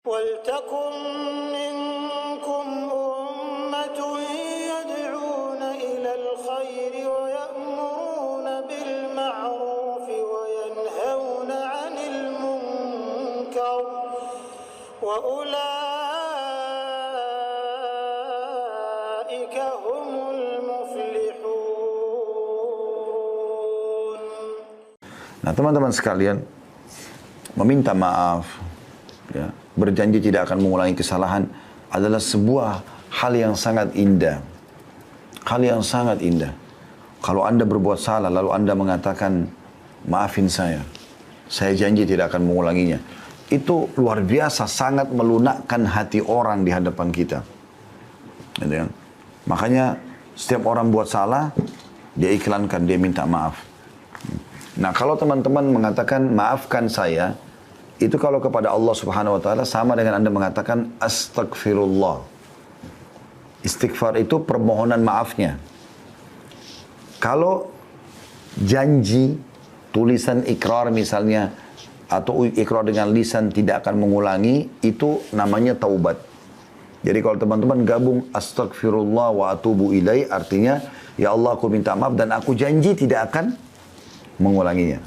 وَلْتَكُنْ مِنْكُمْ أُمَّةٌ يَدْعُونَ إِلَى الْخَيْرِ وَيَأْمُرُونَ بِالْمَعْرُوفِ وَيَنْهَوْنَ عَنِ الْمُنْكَرِ وَأُولَئِكَ هُمُ الْمُفْلِحُونَ. Nah, teman-teman sekalian, meminta maaf, ya, berjanji tidak akan mengulangi kesalahan adalah sebuah hal yang sangat indah. Hal yang sangat indah. Kalau Anda berbuat salah lalu Anda mengatakan, maafin saya janji tidak akan mengulanginya. Itu luar biasa, sangat melunakkan hati orang di hadapan kita. Gitu kan? Makanya setiap orang buat salah, dia iklankan, dia minta maaf. Nah, kalau teman-teman mengatakan maafkan saya, itu kalau kepada Allah Subhanahu wa taala sama dengan Anda mengatakan astagfirullah. Istighfar itu permohonan maafnya. Kalau janji tulisan ikrar misalnya atau ikrar dengan lisan tidak akan mengulangi, itu namanya taubat. Jadi kalau teman-teman gabung astagfirullah wa atubu ilai, artinya ya Allah aku minta maaf dan aku janji tidak akan mengulanginya.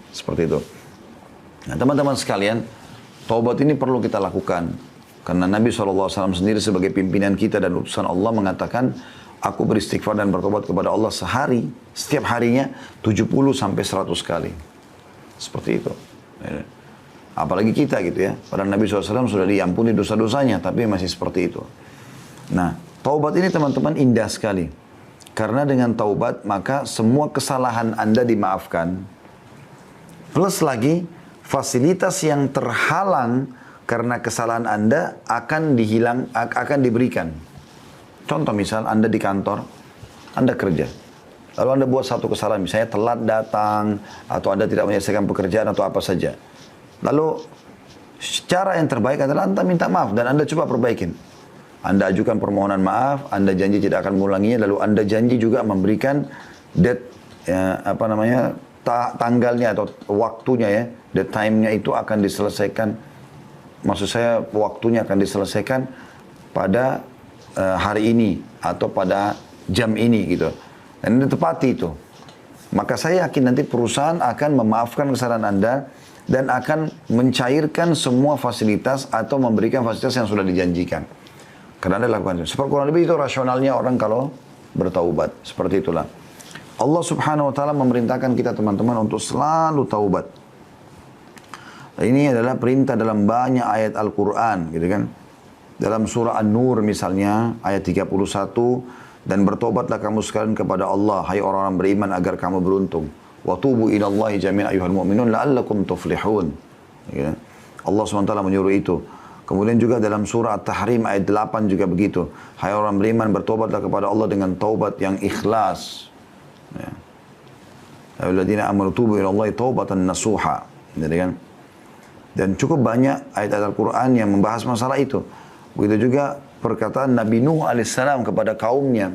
Seperti itu. Nah, teman-teman sekalian, taubat ini perlu kita lakukan. Karena Nabi SAW sendiri sebagai pimpinan kita dan utusan Allah mengatakan, aku beristighfar dan bertobat kepada Allah sehari, setiap harinya 70 sampai 100 kali. Seperti itu. Apalagi kita gitu ya. Padahal Nabi SAW sudah diampuni dosa-dosanya, tapi masih seperti itu. Nah, taubat ini teman-teman indah sekali. Karena dengan taubat, maka semua kesalahan Anda dimaafkan. Plus lagi, fasilitas yang terhalang karena kesalahan Anda akan diberikan. Contoh misal Anda di kantor, Anda kerja. Lalu Anda buat satu kesalahan, misalnya telat datang, atau Anda tidak menyelesaikan pekerjaan atau apa saja. Lalu cara yang terbaik adalah Anda minta maaf dan Anda coba perbaikin. Anda ajukan permohonan maaf, Anda janji tidak akan mengulanginya, lalu Anda janji juga memberikan tanggalnya atau waktunya ya, the time-nya itu akan diselesaikan. Maksud saya waktunya akan diselesaikan pada hari ini atau pada jam ini gitu. Dan Anda tepati itu. Maka saya yakin nanti perusahaan akan memaafkan kesalahan Anda dan akan mencairkan semua fasilitas atau memberikan fasilitas yang sudah dijanjikan. Karena Anda lakukan itu. Seperti kurang lebih itu rasionalnya orang kalau bertaubat. Seperti itulah. Allah Subhanahu wa taala memerintahkan kita teman-teman untuk selalu taubat. Ini adalah perintah dalam banyak ayat Al-Qur'an, gitu kan. Dalam surah An-Nur misalnya ayat 31, dan bertobatlah kamu sekalian kepada Allah hai orang-orang beriman agar kamu beruntung. Wa tubu ilallahi jami'an ayyuhal mu'minun la'allakum tuflihun. Gitu kan? Allah SWT menyuruh itu. Kemudian juga dalam surah At-Tahrim ayat 8 juga begitu. Hai orang beriman bertobatlah kepada Allah dengan taubat yang ikhlas. Ya. Alladzina amanu tubu ila Allah taubatan nasuha. Jadi kan? Dan cukup banyak ayat-ayat Al-Quran yang membahas masalah itu. Begitu juga perkataan Nabi Nuh alaihissalam kepada kaumnya.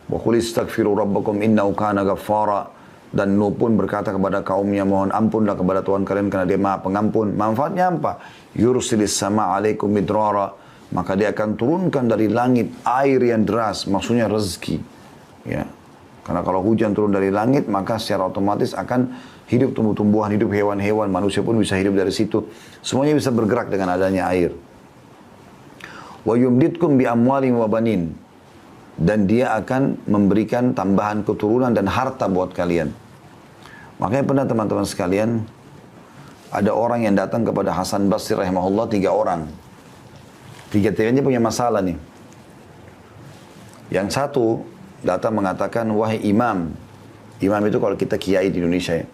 Wa qul istaghfiru rabbakum innahu kana ghaffara. Dan Nuh pun berkata kepada kaumnya, mohon ampunlah kepada Tuhan kalian karena dia maha pengampun. Manfaatnya apa? Yursilis sama alaikum midrara. Maka dia akan turunkan dari langit air yang deras. Maksudnya rezeki. Ya. Karena kalau hujan turun dari langit, maka secara otomatis akan hidup tumbuh-tumbuhan, hidup hewan-hewan, manusia pun bisa hidup dari situ. Semuanya bisa bergerak dengan adanya air. Wa yumditkum bi amwalin wa banin. Dan dia akan memberikan tambahan keturunan dan harta buat kalian. Makanya pernah teman-teman sekalian, ada orang yang datang kepada Hasan Basri rahimahullah, 3 orang. 3-tiganya punya masalah nih. Yang satu datang mengatakan, wahai imam. Imam itu kalau kita kiai di Indonesia ya.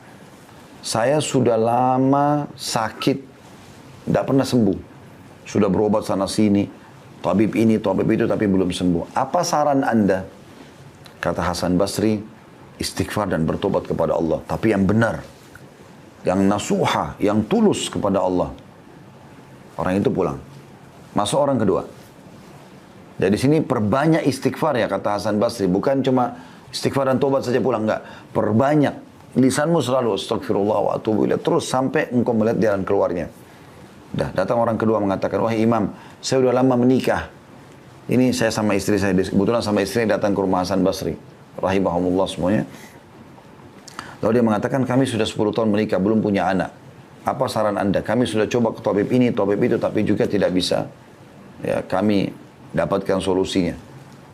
Saya sudah lama sakit, tidak pernah sembuh. Sudah berobat sana sini, tabib ini, tabib itu, tapi belum sembuh. Apa saran Anda? Kata Hasan Basri, istighfar dan bertobat kepada Allah. Tapi yang benar, yang nasuha, yang tulus kepada Allah. Orang itu pulang. Masuk orang kedua. Dari sini perbanyak istighfar ya kata Hasan Basri. Bukan cuma istighfar dan tobat saja pulang, enggak. Perbanyak. Lisanmu selalu astagfirullah wa atubu ilaih. Terus sampai engkau melihat jalan keluarnya. Datang orang kedua mengatakan, wahai imam, saya udah lama menikah. Ini saya sama istri saya, kebetulan sama istri datang ke rumah Hasan Basri. Rahimahumullah semuanya. Lalu dia mengatakan, kami sudah 10 tahun menikah, belum punya anak. Apa saran anda? Kami sudah coba ke tabib ini, tabib itu, tapi juga tidak bisa. Ya, kami dapatkan solusinya.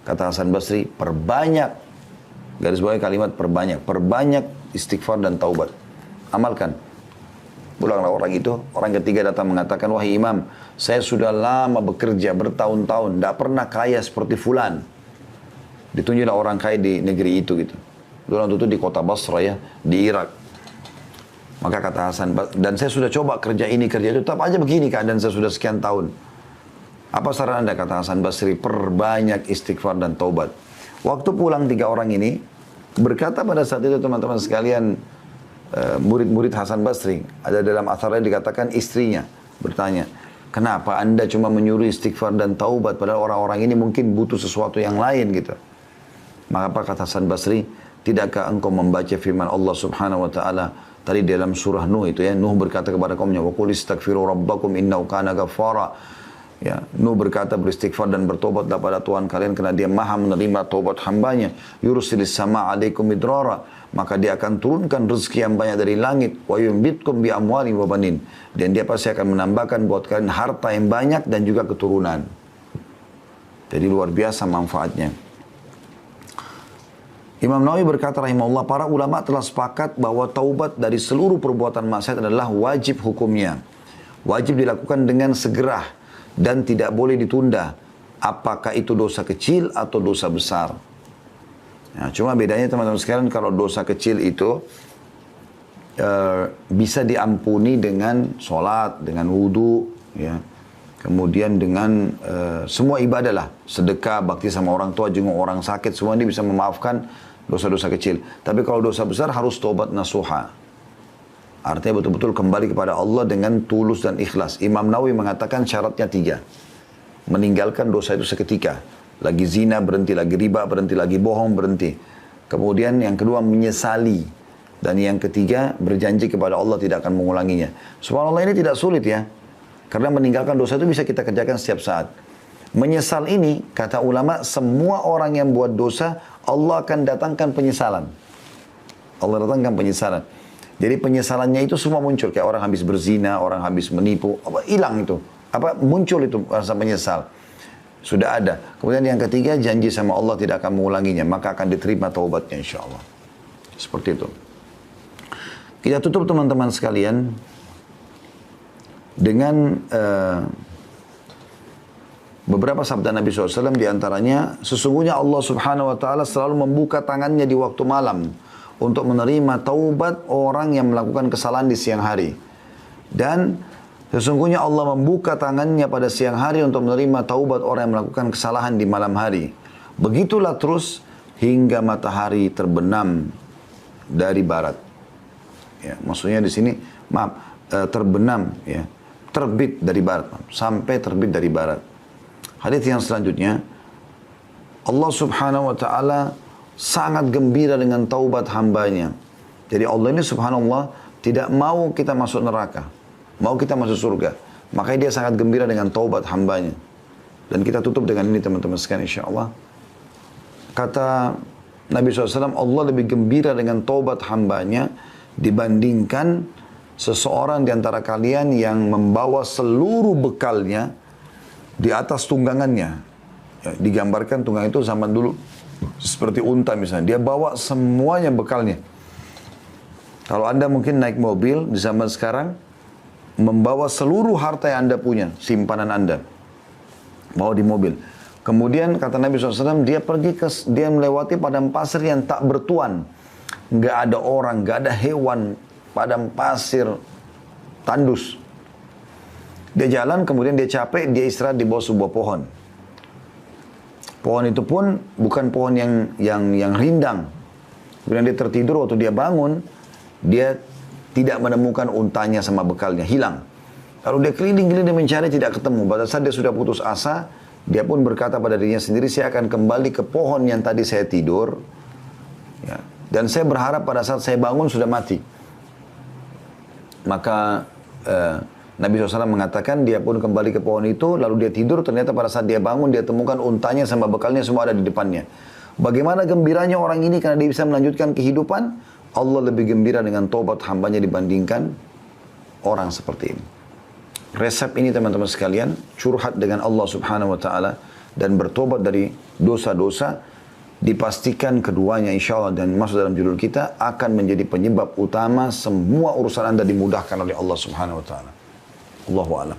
Kata Hasan Basri, perbanyak, garis bawah kalimat perbanyak istighfar dan taubat. Amalkan. Pulanglah orang itu, orang ketiga datang mengatakan, wahai imam, saya sudah lama bekerja bertahun-tahun, tidak pernah kaya seperti fulan. Ditunjuklah orang kaya di negeri itu gitu. Fulan itu di kota Basra ya, di Irak. Maka kata Hasan, dan saya sudah coba kerja ini, kerja itu, tetap aja begini keadaan saya sudah sekian tahun. Apa saran anda? Kata Hasan Basri, perbanyak istighfar dan taubat. Waktu pulang 3 orang ini, berkata pada saat itu teman-teman sekalian, murid-murid Hasan Basri, ada dalam atharnya dikatakan istrinya bertanya, kenapa anda cuma menyuruh istighfar dan taubat padahal orang-orang ini mungkin butuh sesuatu yang lain gitu. Maka apa kata Hasan Basri, tidakkah engkau membaca firman Allah Subhanahu wa taala tadi dalam surah Nuh itu ya, Nuh berkata kepada kaumnya, wa qul istaghfiru rabbakum innahu kana ghaffara. Ya, Nuh berkata beristighfar dan bertobatlah pada Tuhan kalian karena dia maha menerima taubat hambanya. Yursilis sama alaikum midrara, maka dia akan turunkan rezeki yang banyak dari langit. Wa yumbitkum bi amwali wa banin, dan dia pasti akan menambahkan buat kalian harta yang banyak dan juga keturunan. Jadi luar biasa manfaatnya. Imam Nawawi berkata rahimahullah, para ulama telah sepakat bahwa taubat dari seluruh perbuatan maksiat adalah wajib hukumnya. Wajib dilakukan dengan segera dan tidak boleh ditunda, apakah itu dosa kecil atau dosa besar. Nah, cuma bedanya teman-teman sekalian, kalau dosa kecil itu bisa diampuni dengan sholat, dengan wudu, ya. Kemudian dengan semua ibadah lah, sedekah, bakti sama orang tua, jenguk orang sakit, semua ini bisa memaafkan dosa-dosa kecil. Tapi kalau dosa besar harus tobat nasuha. Artinya betul-betul kembali kepada Allah dengan tulus dan ikhlas. Imam Nawawi mengatakan syaratnya 3. Meninggalkan dosa itu seketika. Lagi zina berhenti, lagi riba berhenti, lagi bohong berhenti. Kemudian yang kedua menyesali. Dan yang ketiga berjanji kepada Allah tidak akan mengulanginya. Subhanallah, ini tidak sulit ya. Karena meninggalkan dosa itu bisa kita kerjakan setiap saat. Menyesal ini, kata ulama, semua orang yang buat dosa, Allah akan datangkan penyesalan. Allah datangkan penyesalan. Jadi penyesalannya itu semua muncul. Kayak orang habis berzina, orang habis menipu, hilang itu. Muncul itu rasa menyesal. Sudah ada. Kemudian yang ketiga, janji sama Allah tidak akan mengulanginya. Maka akan diterima taubatnya insya Allah. Seperti itu. Kita tutup teman-teman sekalian dengan beberapa sabda Nabi SAW, diantaranya, sesungguhnya Allah Subhanahu Wa Taala selalu membuka tangannya di waktu malam untuk menerima taubat orang yang melakukan kesalahan di siang hari. Dan sesungguhnya Allah membuka tangannya pada siang hari untuk menerima taubat orang yang melakukan kesalahan di malam hari. Begitulah terus hingga matahari terbenam dari barat. Ya, maksudnya di sini, terbenam, ya, terbit dari barat, sampai terbit dari barat. Hadits yang selanjutnya, Allah Subhanahu Wa Taala sangat gembira dengan taubat hambanya. Jadi Allah ini subhanallah tidak mau kita masuk neraka, mau kita masuk surga. Makanya dia sangat gembira dengan taubat hambanya. Dan kita tutup dengan ini teman-teman sekalian insyaAllah. Kata Nabi SAW, Allah lebih gembira dengan taubat hambanya dibandingkan seseorang di antara kalian yang membawa seluruh bekalnya di atas tunggangannya. Ya, digambarkan tunggang itu zaman dulu seperti unta misalnya, dia bawa semuanya bekalnya. Kalau anda mungkin naik mobil di zaman sekarang, membawa seluruh harta yang anda punya, simpanan anda, bawa di mobil. Kemudian kata Nabi SAW, dia melewati padang pasir yang tak bertuan, nggak ada orang, nggak ada hewan, padang pasir tandus. Dia jalan, kemudian dia capek, dia istirahat di bawah sebuah pohon. Pohon itu pun bukan pohon yang rindang. Kemudian dia tertidur, waktu dia bangun, dia tidak menemukan untanya sama bekalnya, hilang. Lalu dia keliling-keliling mencari, tidak ketemu. Pada saat dia sudah putus asa, dia pun berkata pada dirinya sendiri, saya akan kembali ke pohon yang tadi saya tidur. Ya. Dan saya berharap pada saat saya bangun sudah mati. Maka Nabi SAW mengatakan dia pun kembali ke pohon itu, lalu dia tidur, ternyata pada saat dia bangun, dia temukan untanya sama bekalnya semua ada di depannya. Bagaimana gembiranya orang ini karena dia bisa melanjutkan kehidupan, Allah lebih gembira dengan tobat hambanya dibandingkan orang seperti ini. Resep ini teman-teman sekalian, curhat dengan Allah Subhanahu wa Ta'ala dan bertobat dari dosa-dosa, dipastikan keduanya insya Allah dan masuk dalam judul kita akan menjadi penyebab utama semua urusan Anda dimudahkan oleh Allah Subhanahu wa Ta'ala. Allahu a'lam.